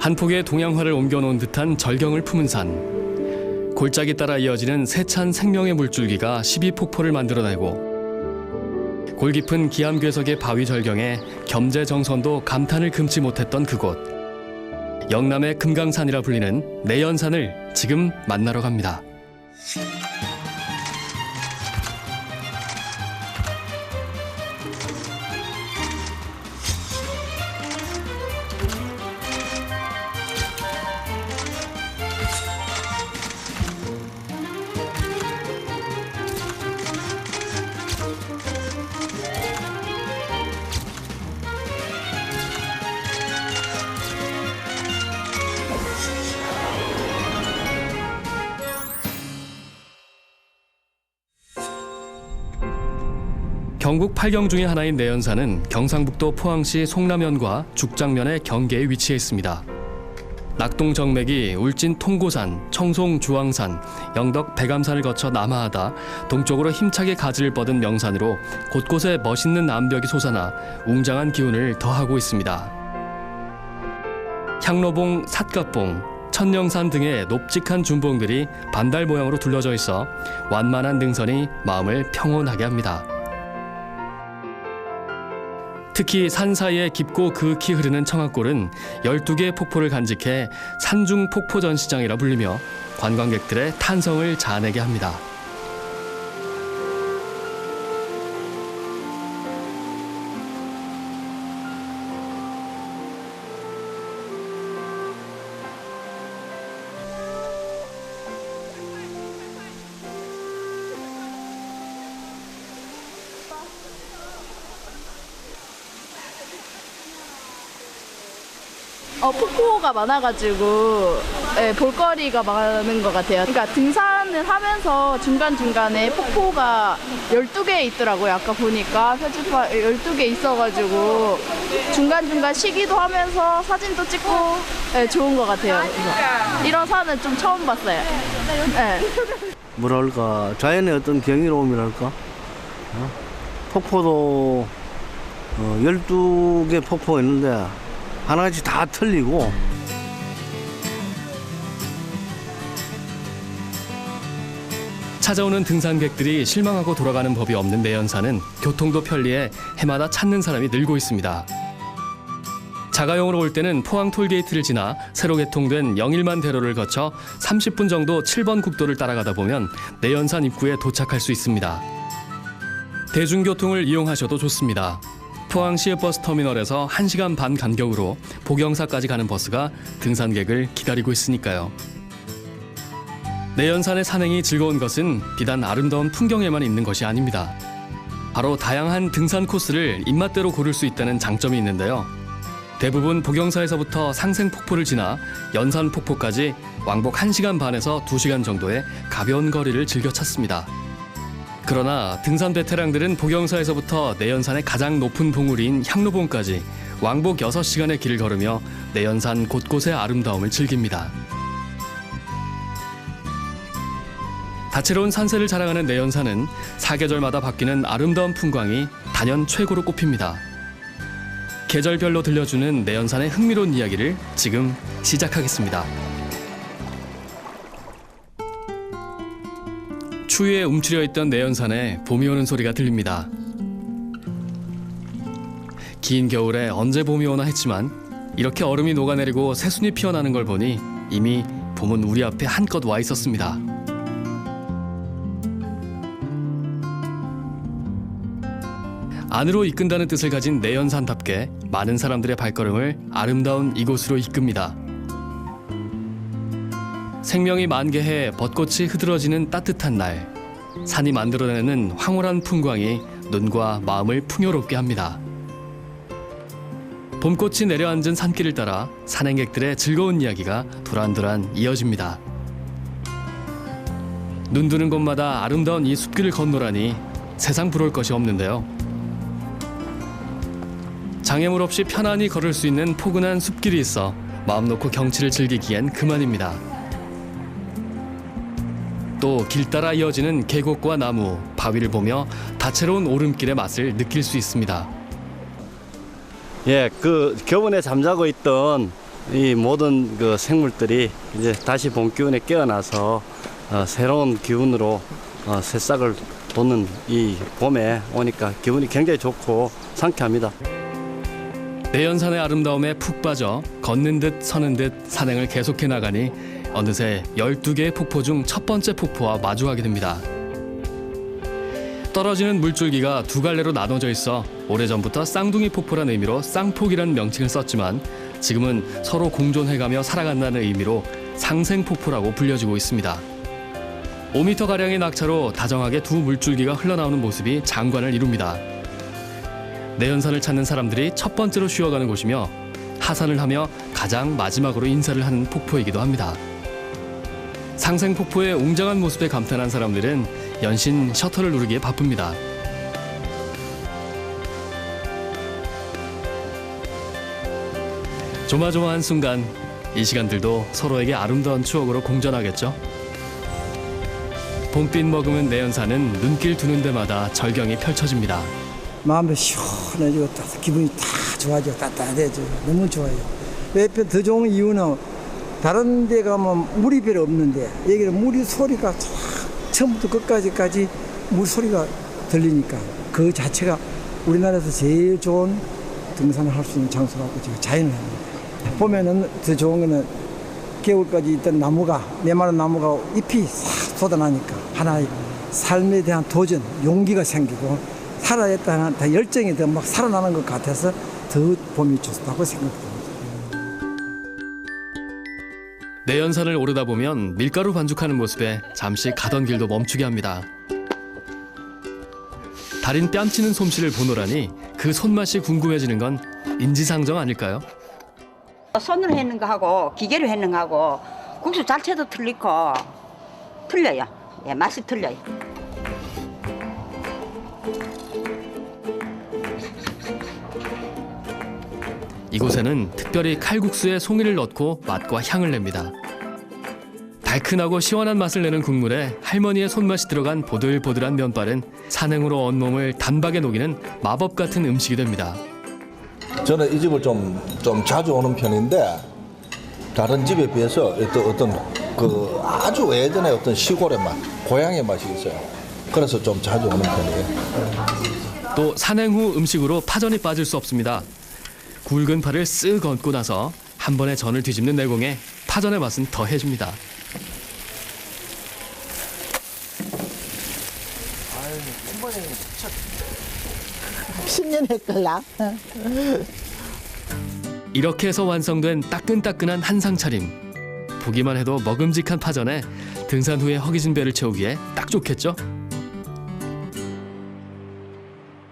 한 폭의 동양화를 옮겨놓은 듯한 절경을 품은 산. 골짜기 따라 이어지는 세찬 생명의 물줄기가 12폭포를 만들어내고 골깊은 기암괴석의 바위 절경에 겸재정선도 감탄을 금치 못했던 그곳. 영남의 금강산이라 불리는 내연산을 지금 만나러 갑니다. 경북 8경 중의 하나인 내연산은 경상북도 포항시 송남현과 죽장면의 경계에 위치해 있습니다. 낙동 정맥이 울진 통고산, 청송 주황산, 영덕 백암산을 거쳐 남하하다 동쪽으로 힘차게 가지를 뻗은 명산으로 곳곳에 멋있는 암벽이 솟아나 웅장한 기운을 더하고 있습니다. 향로봉, 삿갓봉, 천령산 등의 높직한 준봉들이 반달 모양으로 둘러져 있어 완만한 능선이 마음을 평온하게 합니다. 특히 산 사이에 깊고 극히 흐르는 청학골은 12개의 폭포를 간직해 산중 폭포 전시장이라 불리며 관광객들의 탄성을 자아내게 합니다. 폭포가 많아가지고 볼거리가 많은 것 같아요. 그러니까 등산을 하면서 중간중간에 폭포가 12개 있더라고요. 아까 보니까 표지판 12개 있어가지고 중간중간 쉬기도 하면서 사진도 찍고 좋은 것 같아요. 이런 산은 좀 처음 봤어요. 뭐랄까, 자연의 어떤 경이로움이랄까? 폭포도 12개 폭포가 있는데 하나같이 다 틀리고. 찾아오는 등산객들이 실망하고 돌아가는 법이 없는 내연산은 교통도 편리해 해마다 찾는 사람이 늘고 있습니다. 자가용으로 올 때는 포항 톨게이트를 지나 새로 개통된 영일만 대로를 거쳐 30분 정도 7번 국도를 따라가다 보면 내연산 입구에 도착할 수 있습니다. 대중교통을 이용하셔도 좋습니다. 포항시 버스터미널에서 1시간 반 간격으로 복영사까지 가는 버스가 등산객을 기다리고 있으니까요. 내연산의 산행이 즐거운 것은 비단 아름다운 풍경에만 있는 것이 아닙니다. 바로 다양한 등산 코스를 입맛대로 고를 수 있다는 장점이 있는데요. 대부분 복영사에서부터 상생폭포를 지나 연산폭포까지 왕복 1시간 반에서 2시간 정도의 가벼운 거리를 즐겨 찾습니다. 그러나 등산 베테랑들은 복영사에서부터 내연산의 가장 높은 봉우리인 향로봉까지 왕복 6시간의 길을 걸으며 내연산 곳곳의 아름다움을 즐깁니다. 다채로운 산세를 자랑하는 내연산은 사계절마다 바뀌는 아름다운 풍광이 단연 최고로 꼽힙니다. 계절별로 들려주는 내연산의 흥미로운 이야기를 지금 시작하겠습니다. 추위에 움츠려 있던 내연산에 봄이 오는 소리가 들립니다. 긴 겨울에 언제 봄이 오나 했지만 이렇게 얼음이 녹아내리고 새순이 피어나는 걸 보니 이미 봄은 우리 앞에 한껏 와 있었습니다. 안으로 이끈다는 뜻을 가진 내연산답게 많은 사람들의 발걸음을 아름다운 이곳으로 이끕니다. 생명이 만개해 벚꽃이 흐드러지는 따뜻한 날, 산이 만들어내는 황홀한 풍광이 눈과 마음을 풍요롭게 합니다. 봄꽃이 내려앉은 산길을 따라 산행객들의 즐거운 이야기가 도란도란 이어집니다. 눈드는 곳마다 아름다운 이 숲길을 건너라니 세상 부러울 것이 없는데요. 장애물 없이 편안히 걸을 수 있는 포근한 숲길이 있어 마음 놓고 경치를 즐기기엔 그만입니다. 또 길 따라 이어지는 계곡과 나무, 바위를 보며 다채로운 오름길의 맛을 느낄 수 있습니다. 예, 그 겨우내 잠자고 있던 이 모든 그 생물들이 이제 다시 봄 기운에 깨어나서 새로운 기운으로 새싹을 돋는 이 봄에 오니까 기분이 굉장히 좋고 상쾌합니다. 내연산의 아름다움에 푹 빠져 걷는 듯 서는 듯 산행을 계속해 나가니 어느새 12개의 폭포 중 첫 번째 폭포와 마주하게 됩니다. 떨어지는 물줄기가 두 갈래로 나눠져 있어 오래전부터 쌍둥이 폭포란 의미로 쌍폭이라는 명칭을 썼지만 지금은 서로 공존해가며 살아간다는 의미로 상생폭포라고 불려지고 있습니다. 5m가량의 낙차로 다정하게 두 물줄기가 흘러나오는 모습이 장관을 이룹니다. 내연산을 찾는 사람들이 첫 번째로 쉬어가는 곳이며 하산을 하며 가장 마지막으로 인사를 하는 폭포이기도 합니다. 상생폭포의 웅장한 모습에 감탄한 사람들은 연신 셔터를 누르기에 바쁩니다. 조마조마한 순간, 이 시간들도 서로에게 아름다운 추억으로 공존하겠죠. 봄빛 머금은 내연산은 눈길 두는 데마다 절경이 펼쳐집니다. 마음이 시원해지고 기분이 다 좋아지고 따뜻해져. 너무 좋아요. 왜 더 좋은 이유는 다른 데 가면 물이 별로 없는데 여기는 물이 소리가 처음부터 끝까지 물 소리가 들리니까 그 자체가 우리나라에서 제일 좋은 등산을 할 수 있는 장소라고 제가 자연을 합니다. 보면은 더 좋은 거는 겨울까지 있던 나무가 메마른 나무가 잎이 싹 쏟아나니까 하나의 삶에 대한 도전, 용기가 생기고 살아있다는 더 열정이 더 막 살아나는 것 같아서 더 봄이 좋다고 생각합니다. 내연산을 오르다 보면 밀가루 반죽하는 모습에 잠시 가던 길도 멈추게 합니다. 달인 뺨치는 솜씨를 보노라니 그 손맛이 궁금해지는 건 인지상정 아닐까요? 손으로 했는 거하고 기계로 했는 거하고 국수 자체도 틀리고 틀려요. 예, 맛이 틀려요. 이곳에는 특별히 칼국수에 송이를 넣고 맛과 향을 냅니다. 달큰하고 시원한 맛을 내는 국물에 할머니의 손맛이 들어간 보들보들한 면발은 산행으로 온몸을 단박에 녹이는 마법 같은 음식이 됩니다. 저는 이 집을 좀 자주 오는 편인데 다른 집에 비해서 어떤 그 아주 예전에 어떤 시골의 맛, 고향의 맛이 있어요. 그래서 좀 자주 오는 편이에요. 또 산행 후 음식으로 파전이 빠질 수 없습니다. 굵은 파를 쓱 얹고 나서 한 번에 전을 뒤집는 내공에 파전의 맛은 더해집니다. 이렇게 해서 완성된 따끈따끈한 한상 차림. 보기만 해도 먹음직한 파전에 등산 후에 허기진 배를 채우기에 딱 좋겠죠?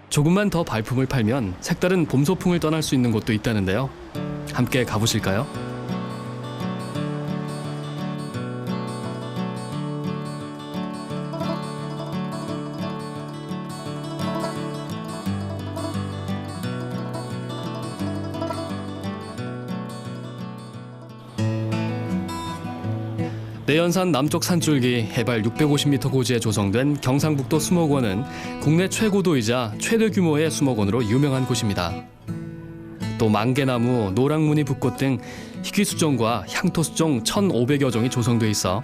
조금만 더 발품을 팔면 색다른 봄 소풍을 떠날 수 있는 곳도 있다는데요. 함께 가보실까요? 내연산 남쪽 산줄기 해발 650m 고지에 조성된 경상북도 수목원은 국내 최고도이자 최대 규모의 수목원으로 유명한 곳입니다. 또 만개나무, 노랑무늬 붓꽃 등 희귀수종과 향토수종 1,500여 종이 조성돼 있어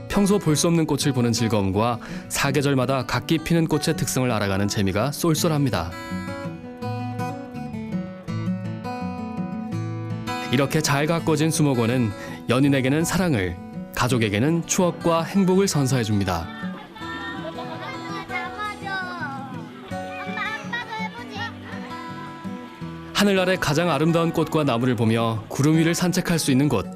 평소 볼 수 없는 꽃을 보는 즐거움과 사계절마다 각기 피는 꽃의 특성을 알아가는 재미가 쏠쏠합니다. 이렇게 잘 가꿔진 수목원은 연인에게는 사랑을, 가족에게는 추억과 행복을 선사해줍니다. 하늘 아래 가장 아름다운 꽃과 나무를 보며 구름 위를 산책할 수 있는 곳.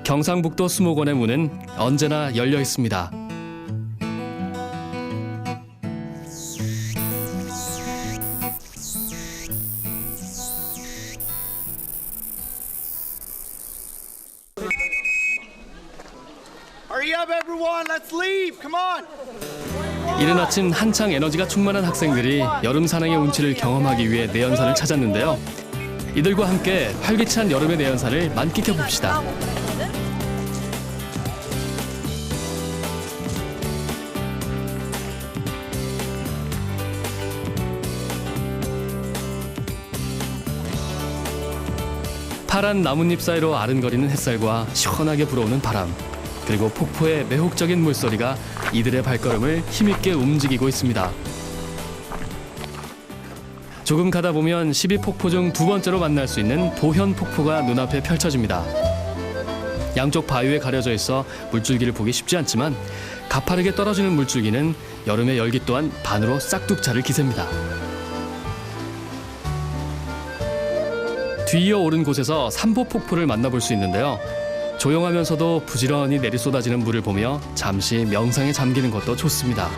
경상북도 수목원의 문은 언제나 열려 있습니다. Hurry up, everyone! Let's leave! Come on! 이른 아침 한창 에너지가 충만한 학생들이 여름 산행의 운치를 경험하기 위해 내연산을 찾았는데요. 이들과 함께 활기찬 여름의 내연산을 만끽해 봅시다. 파란 나뭇잎 사이로 아른거리는 햇살과 시원하게 불어오는 바람, 그리고 폭포의 매혹적인 물소리가 이들의 발걸음을 힘있게 움직이고 있습니다. 조금 가다 보면 12폭포 중 두 번째로 만날 수 있는 보현폭포가 눈앞에 펼쳐집니다. 양쪽 바위에 가려져 있어 물줄기를 보기 쉽지 않지만 가파르게 떨어지는 물줄기는 여름의 열기 또한 반으로 싹둑 차를 기세입니다. 뒤이어 오른 곳에서 삼보폭포를 만나볼 수 있는데요. 조용하면서도 부지런히 내리쏟아지는 물을 보며 잠시 명상에 잠기는 것도 좋습니다.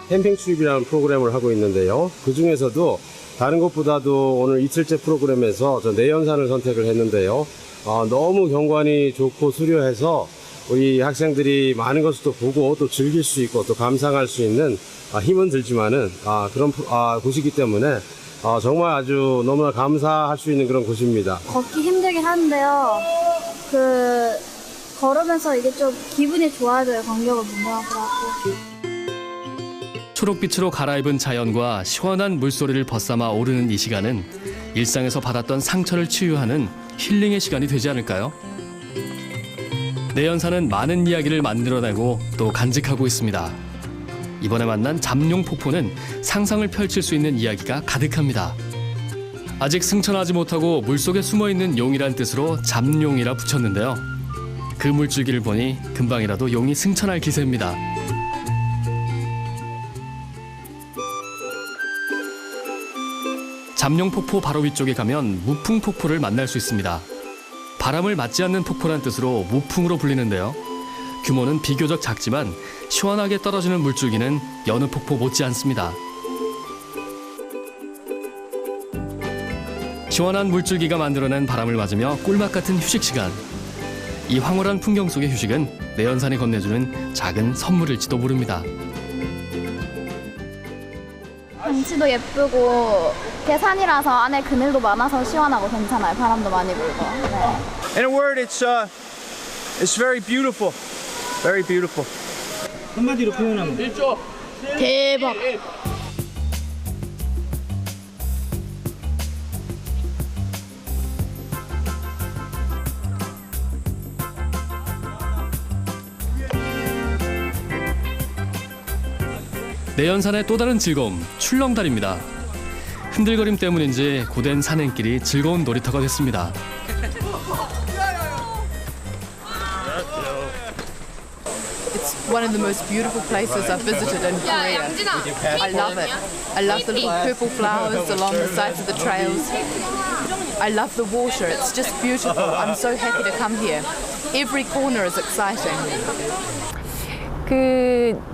캠핑 출입이라는 프로그램을 하고 있는데요. 그 중에서도 다른 것보다도 오늘 이틀째 프로그램에서 저 내연산을 선택을 했는데요. 너무 경관이 좋고 수려해서 우리 학생들이 많은 것을 또 보고 또 즐길 수 있고 또 감상할 수 있는 힘은 들지만은 그런 곳이기 때문에 정말 아주 너무나 감사할 수 있는 그런 곳입니다. 걷기 힘들긴 한데요. 걸으면서 이게 좀 기분이 좋아져요. 광경을 보면. 그래갖고. 초록빛으로 갈아입은 자연과 시원한 물소리를 벗삼아 오르는 이 시간은 일상에서 받았던 상처를 치유하는 힐링의 시간이 되지 않을까요? 내연산은 많은 이야기를 만들어내고 또 간직하고 있습니다. 이번에 만난 잠룡폭포는 상상을 펼칠 수 있는 이야기가 가득합니다. 아직 승천하지 못하고 물속에 숨어있는 용이란 뜻으로 잠룡이라 붙였는데요. 그 물줄기를 보니 금방이라도 용이 승천할 기세입니다. 잠룡폭포 바로 위쪽에 가면 무풍폭포를 만날 수 있습니다. 바람을 맞지 않는 폭포란 뜻으로 무풍으로 불리는데요. 규모는 비교적 작지만 시원하게 떨어지는 물줄기는 여느 폭포 못지 않습니다. 시원한 물줄기가 만들어낸 바람을 맞으며 꿀맛 같은 휴식 시간. 이 황홀한 풍경 속의 휴식은 내연산이 건네주는 작은 선물일지도 모릅니다. 경치도 예쁘고 계산이라서 안에 그늘도 많아서 시원하고 괜찮아요. 바람도 많이 불고. 네. In a word, it's very beautiful. Very beautiful. 한마디로 표현하면 대박. 내연산의 또 다른 즐거움, 출렁다리입니다. 흔들거림 때문인지 고된 산행길이 즐거운 놀이터가 됐습니다. It's one of the most beautiful places I've visited in Korea. I love it. I love the little purple flowers along the sides of the trails. I love the water. It's just beautiful. I'm so happy to come here. Every corner is exciting.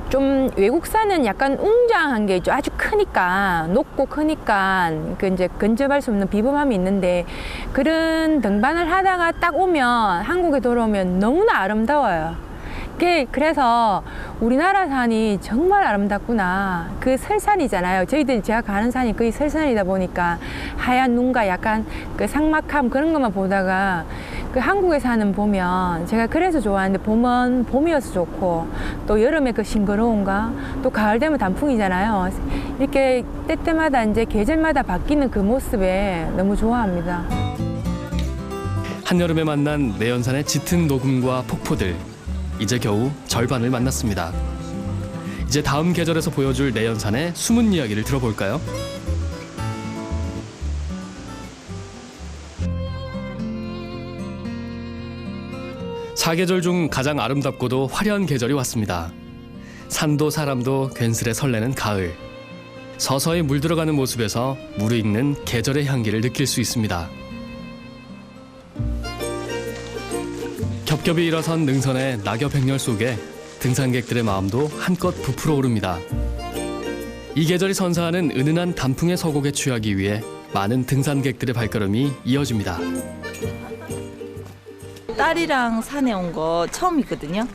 좀 외국산은 약간 웅장한 게 있죠. 아주 크니까, 높고 크니까 이제 근접할 수 없는 비범함이 있는데 그런 등반을 하다가 딱 오면 한국에 돌아오면 너무나 아름다워요. 그래서 우리나라 산이 정말 아름답구나. 그 설산이잖아요. 제가 가는 산이 거의 설산이다 보니까 하얀 눈과 약간 그 삭막함 그런 것만 보다가 그 한국의 산은 보면 제가 그래서 좋아하는데 봄은 봄이어서 좋고 또 여름에 그 싱그러움과 또 가을 되면 단풍이잖아요. 이렇게 때때마다 이제 계절마다 바뀌는 그 모습에 너무 좋아합니다. 한여름에 만난 내연산의 짙은 녹음과 폭포들. 이제 겨우 절반을 만났습니다. 이제 다음 계절에서 보여줄 내연산의 숨은 이야기를 들어볼까요? 사계절 중 가장 아름답고도 화려한 계절이 왔습니다. 산도 사람도 괜스레 설레는 가을. 서서히 물들어가는 모습에서 무르익는 계절의 향기를 느낄 수 있습니다. 겹겹이 일어선 능선의 낙엽 행렬 속에 등산객들의 마음도 한껏 부풀어 오릅니다. 이 계절이 선사하는 은은한 단풍의 서곡에 취하기 위해 많은 등산객들의 발걸음이 이어집니다. 딸이랑 산에 온 거 처음이거든요.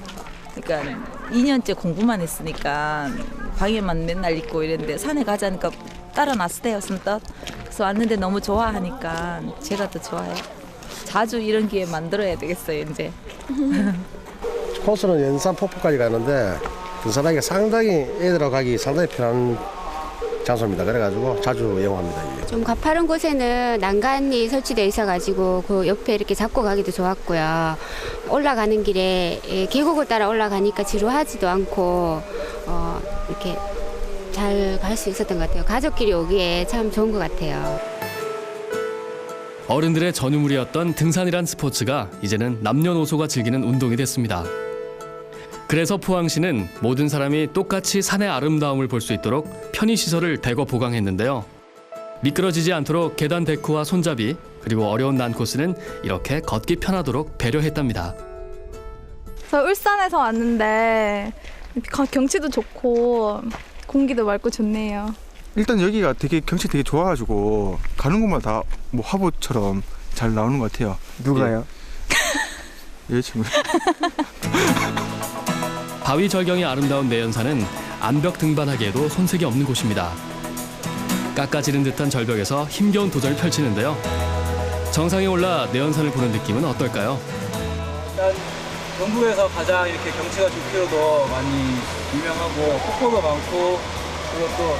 그러니까 2년째 공부만 했으니까 방에만 맨날 있고 이랬는데 산에 가자니까 딸은 왔어요, 선뜻. 그래서 왔는데 너무 좋아하니까 제가 더 좋아요. 자주 이런 기회 만들어야 되겠어요, 이제. 코스는 연산 폭포까지 가는데 등산하기가 상당히 애들하고 가기 상당히 편한 장소입니다. 그래가지고 자주 이용합니다. 이게. 좀 가파른 곳에는 난간이 설치되어 있어가지고 그 옆에 이렇게 잡고 가기도 좋았고요. 올라가는 길에 계곡을 따라 올라가니까 지루하지도 않고 이렇게 잘 갈 수 있었던 것 같아요. 가족끼리 오기에 참 좋은 것 같아요. 어른들의 전유물이었던 등산이란 스포츠가 이제는 남녀노소가 즐기는 운동이 됐습니다. 그래서 포항시는 모든 사람이 똑같이 산의 아름다움을 볼 수 있도록 편의시설을 대거 보강했는데요. 미끄러지지 않도록 계단 데크와 손잡이, 그리고 어려운 난코스는 이렇게 걷기 편하도록 배려했답니다. 저 울산에서 왔는데 경치도 좋고 공기도 맑고 좋네요. 일단 여기가 되게 경치 되게 좋아가지고 가는 곳마다 뭐 화보처럼 잘 나오는 것 같아요. 누가요? 여자친구. 바위 절경이 아름다운 내연산은 암벽 등반하기에도 손색이 없는 곳입니다. 깎아지른 듯한 절벽에서 힘겨운 도전을 펼치는데요. 정상에 올라 내연산을 보는 느낌은 어떨까요? 일단 전국에서 가장 이렇게 경치가 좋기로도 많이 유명하고 폭포도 많고, 그리고 또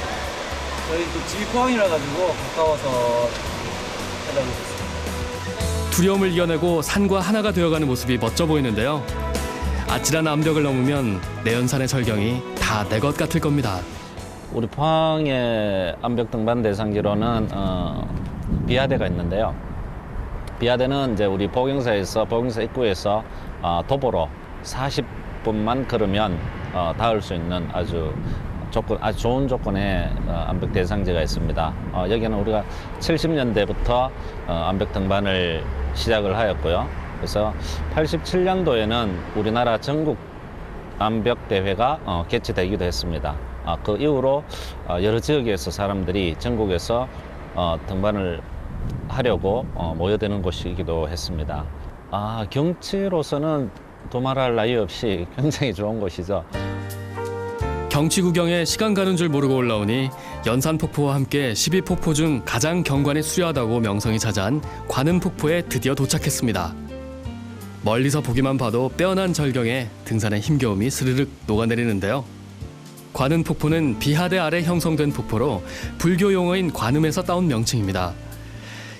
저희 또 집이 포항이라 가지고 가까워서 찾아오고 있습니다. 두려움을 이겨내고 산과 하나가 되어가는 모습이 멋져 보이는데요. 아찔한 암벽을 넘으면 내연산의 절경이 다 내 것 같을 겁니다. 우리 포항의 암벽 등반 대상지로는 비아대가 있는데요. 비아대는 이제 우리 보경사 입구에서 도보로 40분만 걸으면 닿을 수 있는 아주 좋은 조건의 암벽 대상지가 있습니다. 여기는 우리가 70년대부터 암벽 등반을 시작을 하였고요. 그래서 87년도에는 우리나라 전국 암벽 대회가 개최되기도 했습니다. 그 이후로 여러 지역에서 사람들이 전국에서 등반을 하려고 모여드는 곳이기도 했습니다. 경치로서는 두말할 나위 없이 굉장히 좋은 곳이죠. 경치 구경에 시간 가는 줄 모르고 올라오니 연산폭포와 함께 12폭포 중 가장 경관이 수려하다고 명성이 자자한 관음폭포에 드디어 도착했습니다. 멀리서 보기만 봐도 빼어난 절경에 등산의 힘겨움이 스르륵 녹아내리는데요. 관음폭포는 비하대 아래 형성된 폭포로 불교 용어인 관음에서 따온 명칭입니다.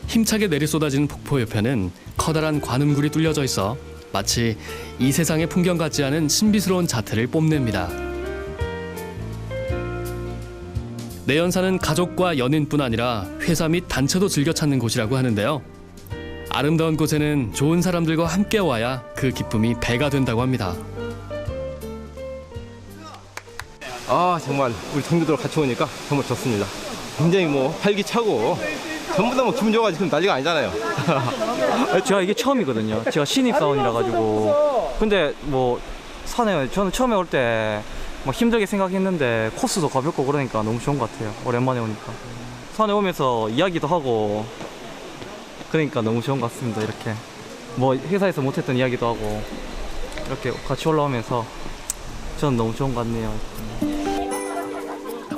힘차게 내리쏟아지는 폭포 옆에는 커다란 관음굴이 뚫려져 있어 마치 이 세상의 풍경 같지 않은 신비스러운 자태를 뽐냅니다. 내연산은 가족과 연인뿐 아니라 회사 및 단체도 즐겨 찾는 곳이라고 하는데요. 아름다운 곳에는 좋은 사람들과 함께 와야 그 기쁨이 배가 된다고 합니다. 정말 우리 동료들 같이 오니까 정말 좋습니다. 굉장히 활기차고 전부 다 기분 좋아가지고 난리가 아니잖아요. 제가 이게 처음이거든요. 제가 신입사원이라 가지고. 근데 산에 저는 처음에 올 때 힘들게 생각했는데 코스도 가볍고 그러니까 너무 좋은 것 같아요. 오랜만에 오니까. 산에 오면서 이야기도 하고 그러니까 너무 좋은 것 같습니다. 이렇게 회사에서 못했던 이야기도 하고 이렇게 같이 올라오면서 저는 너무 좋은 것 같네요.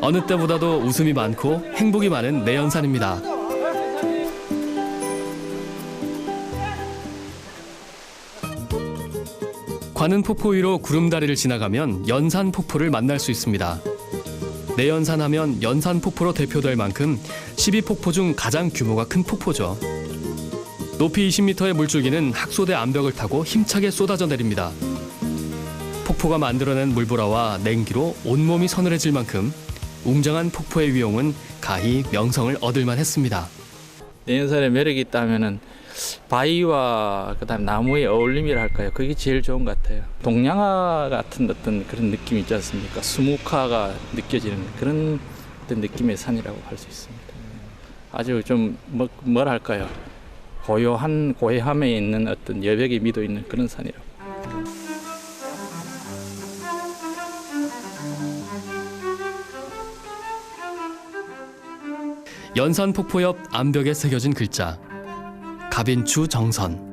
어느 때보다도 웃음이 많고 행복이 많은 내연산입니다. 관음폭포 위로 구름다리를 지나가면 연산폭포를 만날 수 있습니다. 내연산 하면 연산폭포로 대표될 만큼 12폭포 중 가장 규모가 큰 폭포죠. 높이 20m의 물줄기는 학소대 암벽을 타고 힘차게 쏟아져 내립니다. 폭포가 만들어낸 물보라와 냉기로 온몸이 서늘해질 만큼 웅장한 폭포의 위용은 가히 명성을 얻을만 했습니다. 내연산의 매력이 있다면은 바위와 그다음 나무의 어울림이라 할까요? 그게 제일 좋은 것 같아요. 동양화 같은 어떤 그런 느낌이 있지 않습니까? 수묵화가 느껴지는 그런 어떤 느낌의 산이라고 할 수 있습니다. 아주 좀 뭐랄까요? 고요한 고해함에 있는 어떤 여백이 미도 있는 그런 산이라고. 연산폭포 옆 암벽에 새겨진 글자 가빈추 정선.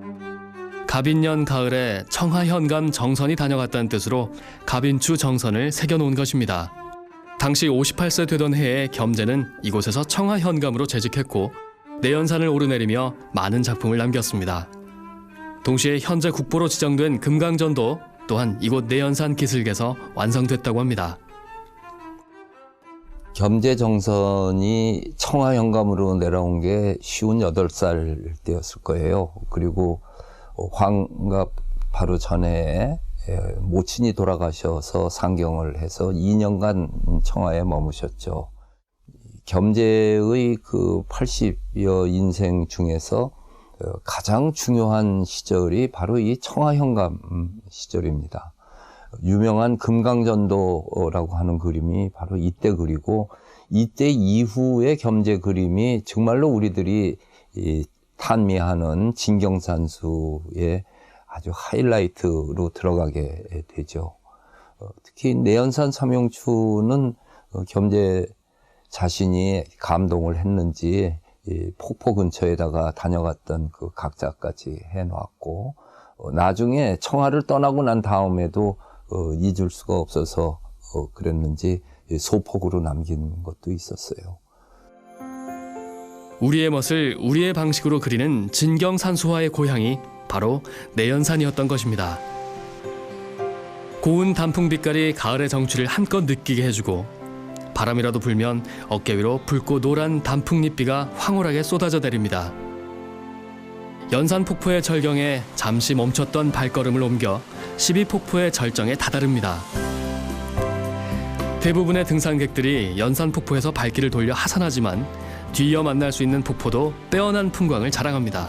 가빈년 가을에 청하현감 정선이 다녀갔다는 뜻으로 가빈추 정선을 새겨놓은 것입니다. 당시 58세 되던 해에 겸재는 이곳에서 청하현감으로 재직했고 내연산을 오르내리며 많은 작품을 남겼습니다. 동시에 현재 국보로 지정된 금강전도 또한 이곳 내연산 기슭에서 완성됐다고 합니다. 겸재정선이 청하현감으로 내려온 게 58살 때였을 거예요. 그리고 환갑 바로 전에 모친이 돌아가셔서 상경을 해서 2년간 청하에 머무셨죠. 겸재의 그 80여 인생 중에서 가장 중요한 시절이 바로 이 청하현감 시절입니다. 유명한 금강전도라고 하는 그림이 바로 이때 그리고 이때 이후의 겸재 그림이 정말로 우리들이 탄미하는 진경산수의 아주 하이라이트로 들어가게 되죠. 특히 내연산 삼용추는 겸재 자신이 감동을 했는지 폭포 근처에다가 다녀갔던 그 각자까지 해놓았고 나중에 청하를 떠나고 난 다음에도 잊을 수가 없어서 그랬는지 소폭으로 남긴 것도 있었어요. 우리의 멋을 우리의 방식으로 그리는 진경산수화의 고향이 바로 내연산이었던 것입니다. 고운 단풍 빛깔이 가을의 정취를 한껏 느끼게 해주고 바람이라도 불면 어깨 위로 붉고 노란 단풍잎비가 황홀하게 쏟아져 내립니다. 연산폭포의 절경에 잠시 멈췄던 발걸음을 옮겨 12폭포의 절정에 다다릅니다. 대부분의 등산객들이 연산폭포에서 발길을 돌려 하산하지만 뒤이어 만날 수 있는 폭포도 빼어난 풍광을 자랑합니다.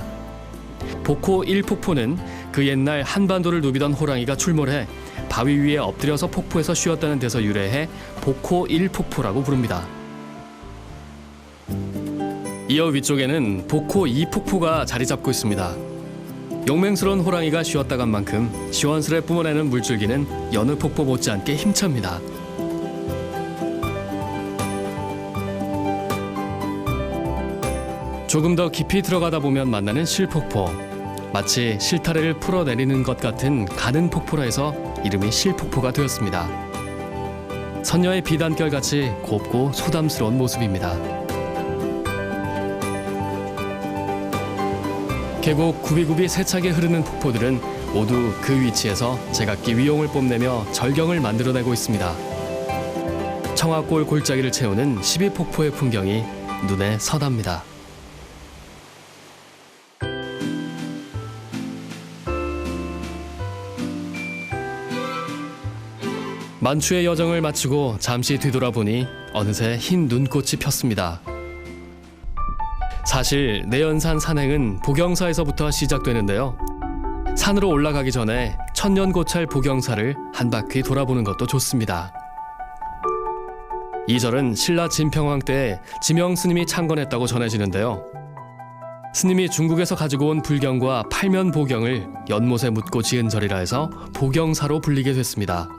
복호 1폭포는 그 옛날 한반도를 누비던 호랑이가 출몰해 바위 위에 엎드려서 폭포에서 쉬었다는 데서 유래해 복호 1폭포라고 부릅니다. 이어 위쪽에는 복호 2폭포가 자리 잡고 있습니다. 용맹스러운 호랑이가 쉬었다 간 만큼 시원스레 뿜어내는 물줄기는 여느 폭포 못지않게 힘찹니다. 조금 더 깊이 들어가다 보면 만나는 실폭포. 마치 실타래를 풀어내리는 것 같은 가는 폭포라 해서 이름이 실폭포가 되었습니다. 선녀의 비단결같이 곱고 소담스러운 모습입니다. 계곡 굽이굽이 세차게 흐르는 폭포들은 모두 그 위치에서 제각기 위용을 뽐내며 절경을 만들어내고 있습니다. 청하골 골짜기를 채우는 12폭포의 풍경이 눈에 선합니다. 만추의 여정을 마치고 잠시 뒤돌아보니 어느새 흰 눈꽃이 폈습니다. 사실 내연산 산행은 복영사에서부터 시작되는데요. 산으로 올라가기 전에 천년고찰 복영사를 한 바퀴 돌아보는 것도 좋습니다. 이 절은 신라 진평왕 때 지명 스님이 창건했다고 전해지는데요. 스님이 중국에서 가지고 온 불경과 팔면 보경을 연못에 묻고 지은 절이라 해서 복영사로 불리게 됐습니다.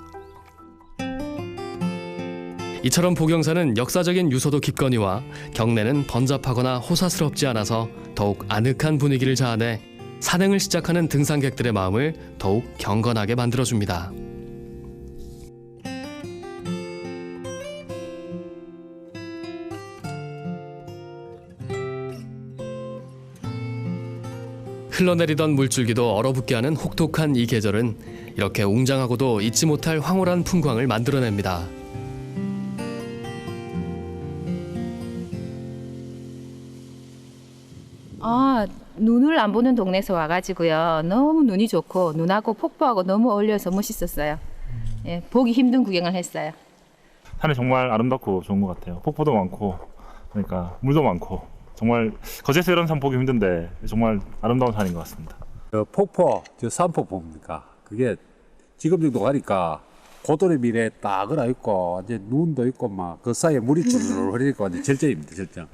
이처럼 복영사는 역사적인 유서도 깊거니와 경내는 번잡하거나 호사스럽지 않아서 더욱 아늑한 분위기를 자아내 산행을 시작하는 등산객들의 마음을 더욱 경건하게 만들어줍니다. 흘러내리던 물줄기도 얼어붙게 하는 혹독한 이 계절은 이렇게 웅장하고도 잊지 못할 황홀한 풍광을 만들어냅니다. 눈을 안 보는 동네에서 와가지고요. 너무 눈이 좋고 눈하고 폭포하고 너무 어울려서 멋있었어요. 예, 보기 힘든 구경을 했어요. 산이 정말 아름답고 좋은 것 같아요. 폭포도 많고 그러니까 물도 많고 정말 거제에서 이런 산 보기 힘든데 정말 아름다운 산인 것 같습니다. 폭포, 저 산폭포입니까? 그게 지금 정도 가니까 고도의 미래에 딱 얼어 있고 이제 눈도 있고 막 그 사이에 물이 줄 흐르니까 완전 절정입니다. 절정.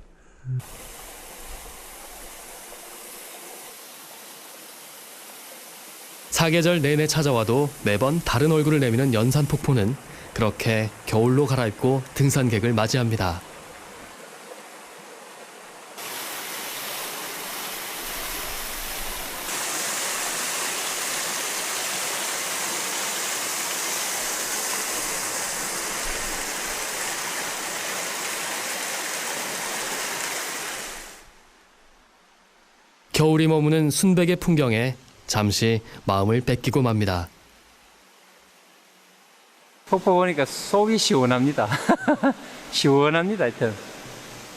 사계절 내내 찾아와도 매번 다른 얼굴을 내미는 연산폭포는 그렇게 겨울로 갈아입고 등산객을 맞이합니다. 겨울이 머무는 순백의 풍경에 잠시 마음을 뺏기고 맙니다. 폭포 보니까 속이 시원합니다. 시원합니다. 하여튼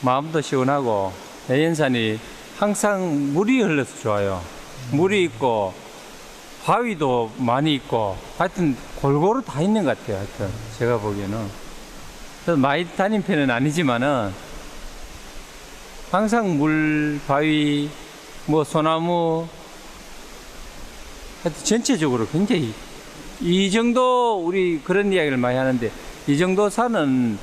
마음도 시원하고 내연산이 항상 물이 흘러서 좋아요. 물이 있고 바위도 많이 있고 하여튼 골고루 다 있는 것 같아요. 하여튼 제가 보기에는 그래서 많이 다닌 편은 아니지만은 항상 물, 바위, 뭐 소나무 하여튼 전체적으로 굉장히 이 정도 우리 그런 이야기를 많이 하는데 이 정도 산은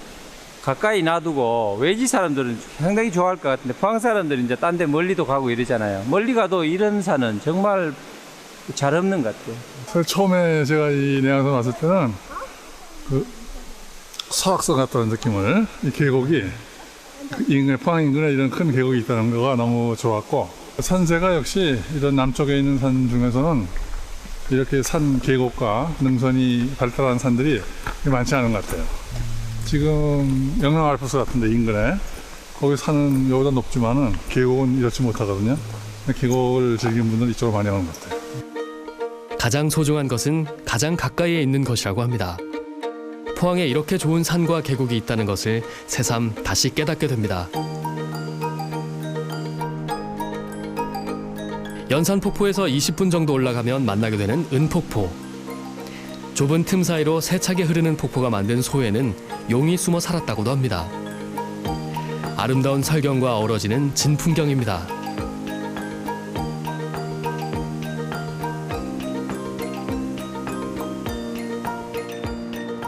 가까이 놔두고 외지 사람들은 상당히 좋아할 것 같은데 포항 사람들은 이제 딴 데 멀리도 가고 이러잖아요. 멀리 가도 이런 산은 정말 잘 없는 것 같아요. 사실 처음에 제가 이 내양산 왔을 때는 그 사악산 같다는 느낌을 이 계곡이 인근, 포항 인근에 이런 큰 계곡이 있다는 거가 너무 좋았고 산세가 역시 이런 남쪽에 있는 산 중에서는 이렇게 산 계곡과 능선이 발달한 산들이 많지 않은 것 같아요. 지금 영남 알프스 같은데 인근에 거기 산은 여기보다 높지만은 계곡은 이렇지 못하거든요. 계곡을 즐기는 분들은 이쪽으로 많이 오는 것 같아요. 가장 소중한 것은 가장 가까이에 있는 것이라고 합니다. 포항에 이렇게 좋은 산과 계곡이 있다는 것을 새삼 다시 깨닫게 됩니다. 연산폭포에서 20분 정도 올라가면 만나게 되는 은폭포. 좁은 틈 사이로 세차게 흐르는 폭포가 만든 소에는 용이 숨어 살았다고도 합니다. 아름다운 설경과 어우러지는 진풍경입니다.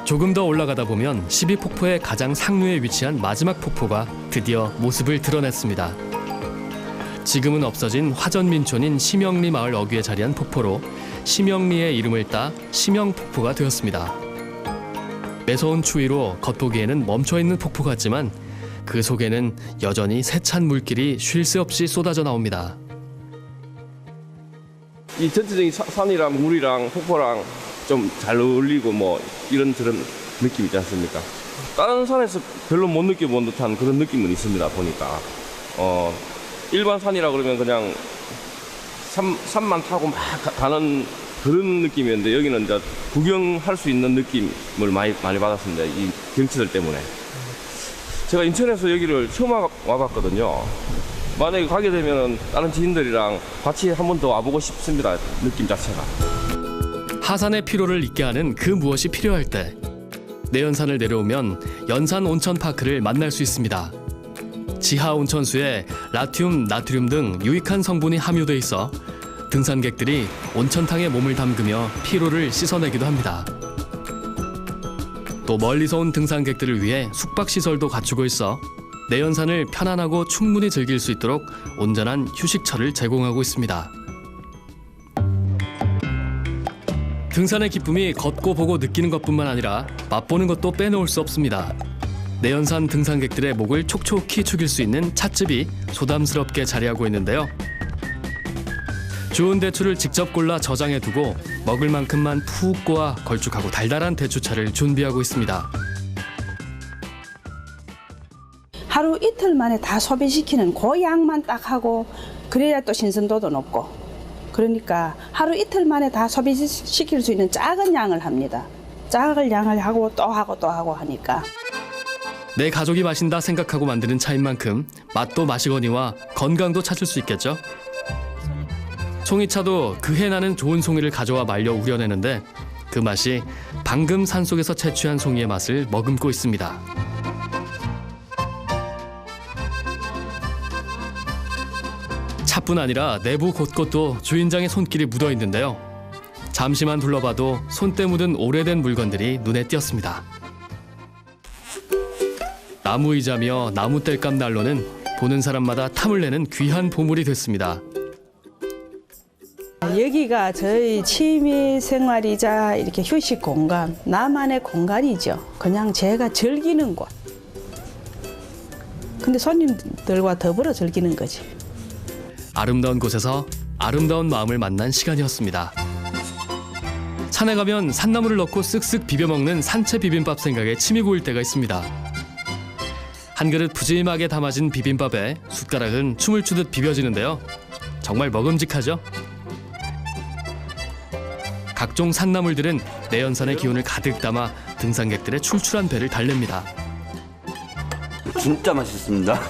조금 더 올라가다 보면 12폭포의 가장 상류에 위치한 마지막 폭포가 드디어 모습을 드러냈습니다. 지금은 없어진 화전민촌인 심영리 마을 어귀에 자리한 폭포로 심영리의 이름을 따 심영폭포가 되었습니다. 매서운 추위로 겉보기에는 멈춰있는 폭포 같지만 그 속에는 여전히 세찬 물길이 쉴 새 없이 쏟아져 나옵니다. 이 전체적인 산이랑 물이랑 폭포랑 좀 잘 어울리고 뭐 이런저런 느낌 있지 않습니까? 다른 산에서 별로 못 느껴본 듯한 그런 느낌은 있습니다. 보니까 일반 산이라 그러면 그냥 산만 타고 막 가는 그런 느낌이었는데 여기는 이제 구경할 수 있는 느낌을 많이 받았습니다. 이 경치들 때문에. 제가 인천에서 여기를 처음 와봤거든요. 만약에 가게 되면 다른 지인들이랑 같이 한 번 더 와보고 싶습니다. 느낌 자체가. 하산의 피로를 잊게 하는 그 무엇이 필요할 때 내연산을 내려오면 연산 온천파크를 만날 수 있습니다. 지하 온천수에 라튬, 나트륨 등 유익한 성분이 함유돼 있어 등산객들이 온천탕에 몸을 담그며 피로를 씻어내기도 합니다. 또 멀리서 온 등산객들을 위해 숙박시설도 갖추고 있어 내연산을 편안하고 충분히 즐길 수 있도록 온전한 휴식처를 제공하고 있습니다. 등산의 기쁨이 걷고 보고 느끼는 것뿐만 아니라 맛보는 것도 빼놓을 수 없습니다. 내연산 등산객들의 목을 촉촉히 축일 수 있는 찻집이 소담스럽게 자리하고 있는데요. 좋은 대추를 직접 골라 저장해 두고 먹을 만큼만 푹 꼬아 걸쭉하고 달달한 대추차를 준비하고 있습니다. 하루 이틀 만에 다 소비시키는 그 양만 딱 하고 그래야 또 신선도도 높고 그러니까 하루 이틀 만에 다 소비시킬 수 있는 작은 양을 합니다. 작은 양을 하고 또 하고 또 하고 하니까 내 가족이 마신다 생각하고 만드는 차인 만큼 맛도 마시거니와 건강도 찾을 수 있겠죠? 송이차도 그해 나는 좋은 송이를 가져와 말려 우려내는데 그 맛이 방금 산속에서 채취한 송이의 맛을 머금고 있습니다. 차뿐 아니라 내부 곳곳도 주인장의 손길이 묻어 있는데요. 잠시만 둘러봐도 손때 묻은 오래된 물건들이 눈에 띄었습니다. 나무의자며 나무 땔감 난로는 보는 사람마다 탐을 내는 귀한 보물이 됐습니다. 여기가 저희 취미 생활이자 이렇게 휴식 공간, 나만의 공간이죠. 그냥 제가 즐기는 곳. 근데 손님들과 더불어 즐기는 거지. 아름다운 곳에서 아름다운 마음을 만난 시간이었습니다. 산에 가면 산나물을 넣고 쓱쓱 비벼먹는 산채 비빔밥 생각에 침이 고일 때가 있습니다. 한 그릇 푸짐하게 담아진 비빔밥에 숟가락은 춤을 추듯 비벼지는데요. 정말 먹음직하죠? 각종 산나물들은 내연산의 기운을 가득 담아 등산객들의 출출한 배를 달랩니다. 진짜 맛있습니다.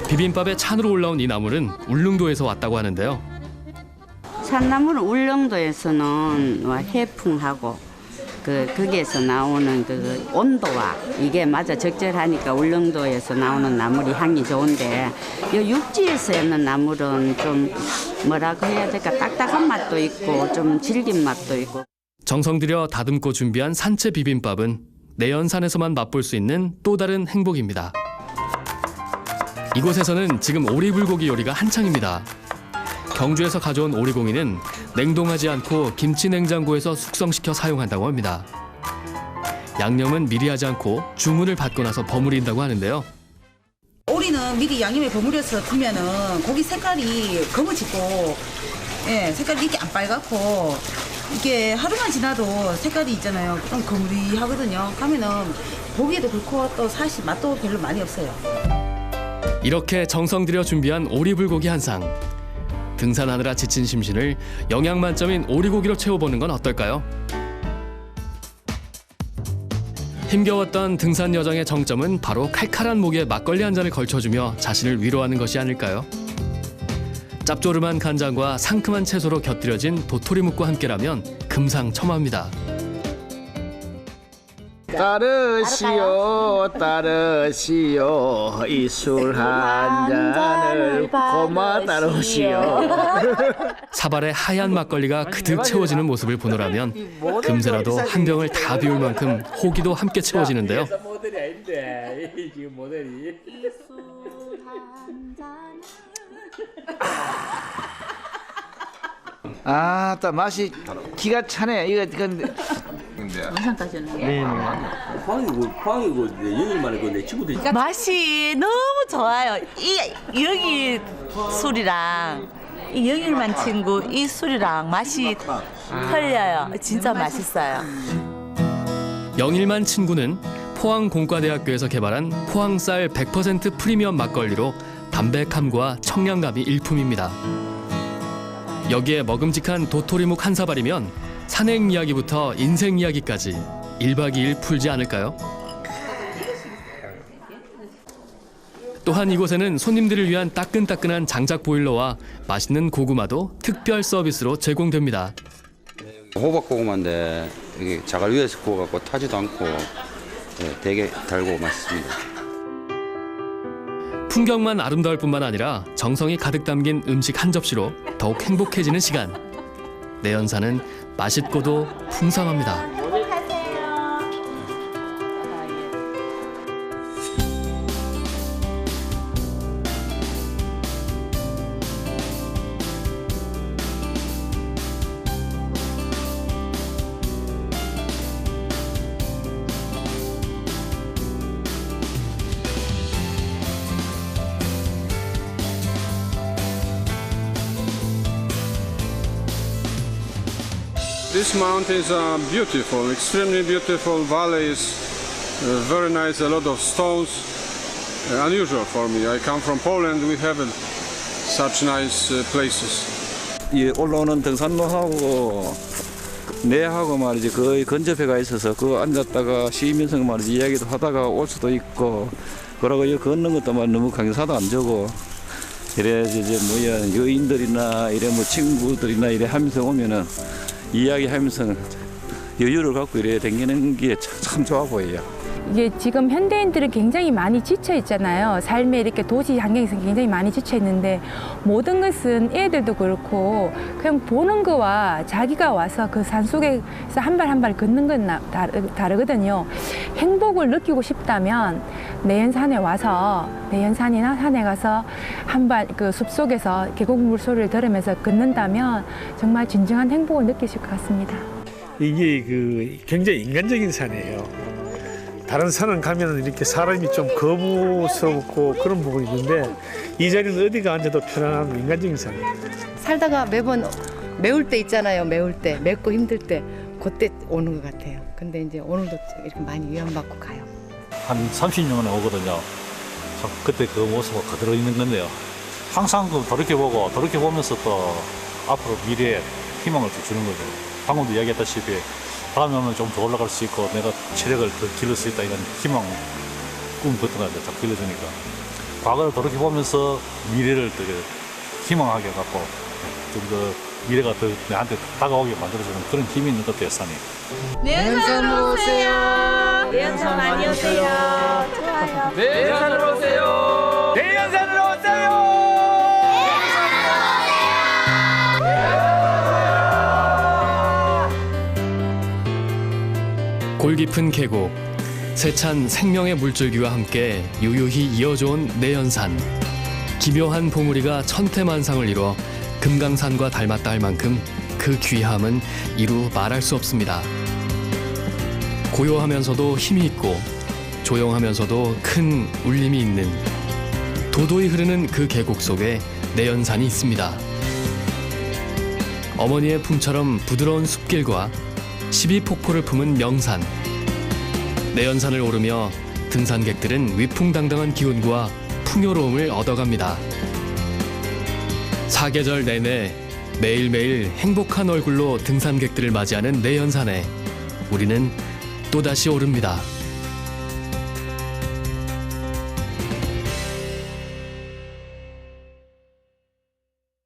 비빔밥에 찬으로 올라온 이 나물은 울릉도에서 왔다고 하는데요. 산나물은 울릉도에서는 해풍하고 거기에서 나오는 그 온도와 이게 맞아 적절하니까 울릉도에서 나오는 나물이 향이 좋은데 이 육지에서 있는 나물은 좀 뭐라고 해야 될까 딱딱한 맛도 있고 좀 질긴 맛도 있고. 정성 들여 다듬고 준비한 산채 비빔밥은 내연산에서만 맛볼 수 있는 또 다른 행복입니다. 이곳에서는 지금 오리불고기 요리가 한창입니다. 경주에서 가져온 오리공이는 냉동하지 않고 김치 냉장고에서 숙성시켜 사용한다고 합니다. 양념은 미리 하지 않고 주문을 받고 나서 버무린다고 하는데요. 오리는 미리 양념에 버무려서 두면은 고기 색깔이 검어지고, 예, 색깔이 이렇게 안 빨갛고, 이게 하루만 지나도 색깔이 있잖아요. 좀 거무리하거든요. 가면은 보기에도 그렇고 또 사실 맛도 별로 많이 없어요. 이렇게 정성 들여 준비한 오리불고기 한 상. 등산하느라 지친 심신을 영양 만점인 오리고기로 채워보는 건 어떨까요? 힘겨웠던 등산 여정의 정점은 바로 칼칼한 목에 막걸리 한 잔을 걸쳐주며 자신을 위로하는 것이 아닐까요? 짭조름한 간장과 상큼한 채소로 곁들여진 도토리묵과 함께라면 금상첨화입니다. 따르시오 따르시오 이 술 한 잔을 고마 따르시오. 사발에 하얀 막걸리가 그득 채워지는 모습을 보노라면 금세라도 한 병을 다 비울 만큼 호기도 함께 채워지는데요. 모델이 아닌데 지금 모델이. 아따 맛이 기가 차네. 이거 근데 영상까지는. 네. 방이고 여기 말고 내 친구들. 맛이 너무 좋아요. 여기 술이랑 이 영일만 친구 이 술이랑 맛이 틀려요. 진짜 맛있어요. 영일만 친구는 포항공과대학교에서 개발한 포항쌀 100% 프리미엄 막걸리로 담백함과 청량감이 일품입니다. 여기에 먹음직한 도토리묵 한 사발이면 산행 이야기부터 인생 이야기까지 1박 2일 풀지 않을까요? 또한 이곳에는 손님들을 위한 따끈따끈한 장작 보일러와 맛있는 고구마도 특별 서비스로 제공됩니다. 호박 고구마인데 이게 자갈 위에서 구워갖고 타지도 않고 되게 달고 맛있습니다. 풍경만 아름다울 뿐만 아니라 정성이 가득 담긴 음식 한 접시로 더욱 행복해지는 시간. 내연산은 맛있고도 풍성합니다. These mountains are beautiful, extremely beautiful valleys, very nice, a lot of stones, unusual for me. I come from Poland, we have such nice places. 이 올라오는 등산로하고 내하고 말이지 거의 근접해가 있어서 그 앉았다가 쉬면서 말이지 이야기도 하다가 올 수도 있고 그러고 여기 걷는 것도 말 너무 강사도 안 주고 이래 이제 뭐야 여인들이나 이래 뭐 친구들이나 이래 하면서 오면은 이야기하면서 여유를 갖고 이래 다니는 게 참 좋아 보여요. 이게 지금 현대인들은 굉장히 많이 지쳐 있잖아요. 삶에 이렇게 도시 환경에서 굉장히 많이 지쳐 있는데 모든 것은 애들도 그렇고 그냥 보는 거와 자기가 와서 그 산속에서 한 발 한 발 걷는 건 다르거든요. 행복을 느끼고 싶다면 내연산에 와서 내연산이나 산에 가서 한 발 그 숲속에서 계곡물 소리를 들으면서 걷는다면 정말 진정한 행복을 느끼실 것 같습니다. 이게 그 굉장히 인간적인 산이에요. 다른 산은 가면 이렇게 사람이 좀 거부스럽고 그런 부분이 있는데 이 자리는 어디가 앉아도 편안한 인간적인 산이에요. 살다가 매번 매울 때 있잖아요. 매울 때, 맵고 힘들 때 그때 오는 것 같아요. 근데 이제 오늘도 이렇게 많이 위안받고 가요. 한 30년 만에 오거든요. 그때 그 모습을 그대로 있는 건데요. 항상 그 돌이켜보고 돌이켜보면서 또 앞으로 미래에 희망을 또 주는 거죠. 방금도 이야기했다시피 다음에 오면 좀 더 올라갈 수 있고 내가 체력을 더 기를 수 있다 이런 희망, 꿈 같은 거 자꾸 길러주니까 과거를 돌이켜보면서 미래를 되게 희망하게 갖고 좀 더 미래가 더 내한테 다가오게 만들어주는 그런 힘이 있는 것 같아요, 산이. 내연산으로 오세요. 내연산 많이 오세요. 좋아요. 내연산으로 오세요. 내연산으로 오세요. 골 깊은 계곡, 세찬 생명의 물줄기와 함께 유유히 이어져온 내연산. 기묘한 봉우리가 천태만상을 이루어 금강산과 닮았다 할 만큼 그 귀함은 이루 말할 수 없습니다. 고요하면서도 힘이 있고 조용하면서도 큰 울림이 있는 도도히 흐르는 그 계곡 속에 내연산이 있습니다. 어머니의 품처럼 부드러운 숲길과 12폭포를 품은 명산. 내연산을 오르며 등산객들은 위풍당당한 기운과 풍요로움을 얻어갑니다. 사계절 내내 매일매일 행복한 얼굴로 등산객들을 맞이하는 내연산에 우리는 또다시 오릅니다.